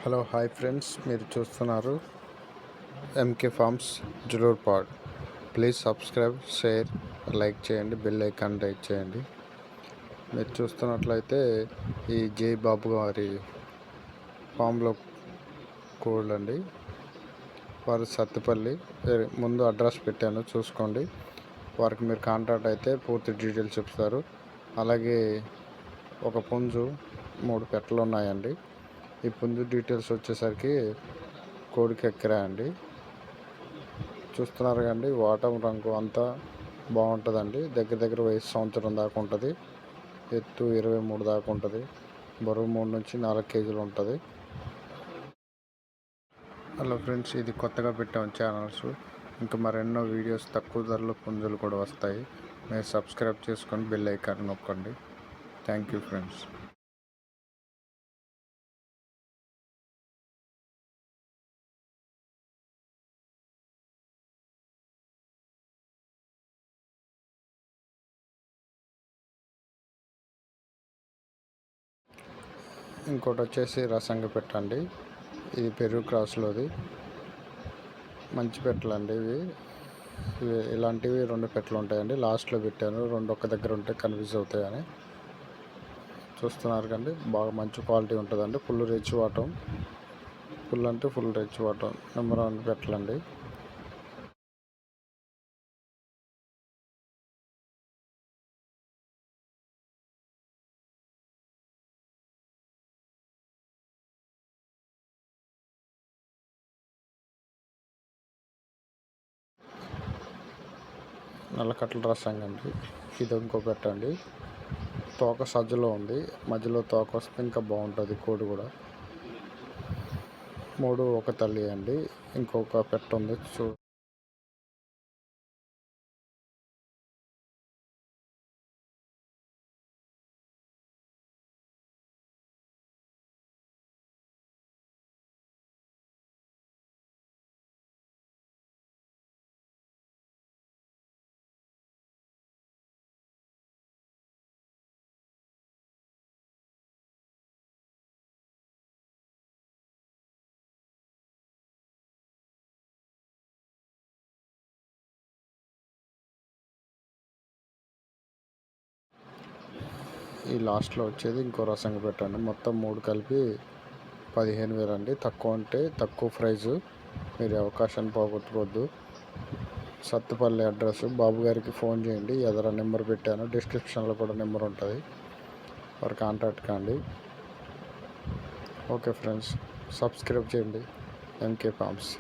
Hello hi friends, మీరు చూస్తున్నారు MK farms Julurpad. Please subscribe, share, like చేయండి, బెల్ ఐకాన్ రైట్ చేయండి. మీరు చూస్తున్నట్లయితే ఈ జై బాబు గారి ఫామ్లో కోళ్ళండి. వారు సత్తుపల్లి. ముందు అడ్రస్ పెట్టాను, చూసుకోండి. వారికి మీరు కాంటాక్ట్ అయితే పూర్తి డీటెయిల్స్ చెప్తారు. అలాగే ఒక పుంజు 3 పెట్టలు ఉన్నాయండి. ఈ పుంజు డీటెయిల్స్ వచ్చేసరికి కోడికి ఎక్కరా అండి. చూస్తున్నారు కండి, వాటం రంగు అంతా బాగుంటుందండి. దగ్గర వయసు సంవత్సరం దాకా ఉంటుంది. ఎత్తు 23 దాకా ఉంటుంది. బరువు 3 నుంచి 4 కేజీలు ఉంటుంది. హలో ఫ్రెండ్స్, ఇది కొత్తగా పెట్టాము ఛానల్స్. ఇంకా మరెన్నో వీడియోస్ తక్కువ ధరలో పుంజులు కూడా వస్తాయి. మీరు సబ్స్క్రైబ్ చేసుకొని బెల్ ఐకాన్ నొక్కండి. Thank you friends. ఇంకోటి వచ్చేసి రసంగా పెట్టండి. ఇది పెరుగు క్రాస్లోది. మంచి పెట్టలండి ఇవి. ఇలాంటివి 2 పెట్టలు ఉంటాయండి. లాస్ట్లో పెట్టాను, 2 ఒక్క దగ్గర ఉంటే కన్ఫ్యూజ్ అవుతాయని. చూస్తున్నారు కండి, బాగా మంచి క్వాలిటీ ఉంటుందండి. ఫుల్ రిచ్ వాటం. ఫుల్ అంటే ఫుల్ రిచ్ వాటం. నెంబర్ 1 పెట్టలండి. నల్లకట్ల రసంగా అండి. ఇది ఇంకో పెట్టండి. తోక సజ్జలో ఉంది, మధ్యలో తోక వస్తే ఇంకా బాగుంటుంది కోడి కూడా. 3 ఒక తల్లి అండి. ఇంకొక పెట్ట ఉంది ఈ లాస్ట్లో వచ్చేది ఇంకో రసంగా పెట్టండి. మొత్తం 3 కలిపి 15,000 అండి. తక్కువ అంటే తక్కువ ప్రైజు. మీరు అవకాశాన్ని పోగొట్టుకోవద్దు. సత్తుపల్లి అడ్రస్. బాబు గారికి ఫోన్ చేయండి. ఎదర నెంబర్ పెట్టాను, డిస్క్రిప్షన్లో కూడా నెంబర్ ఉంటుంది. వారు కాంటాక్ట్ కాండి. ఓకే ఫ్రెండ్స్, సబ్స్క్రైబ్ చేయండి ఎంకే ఫార్మ్స్.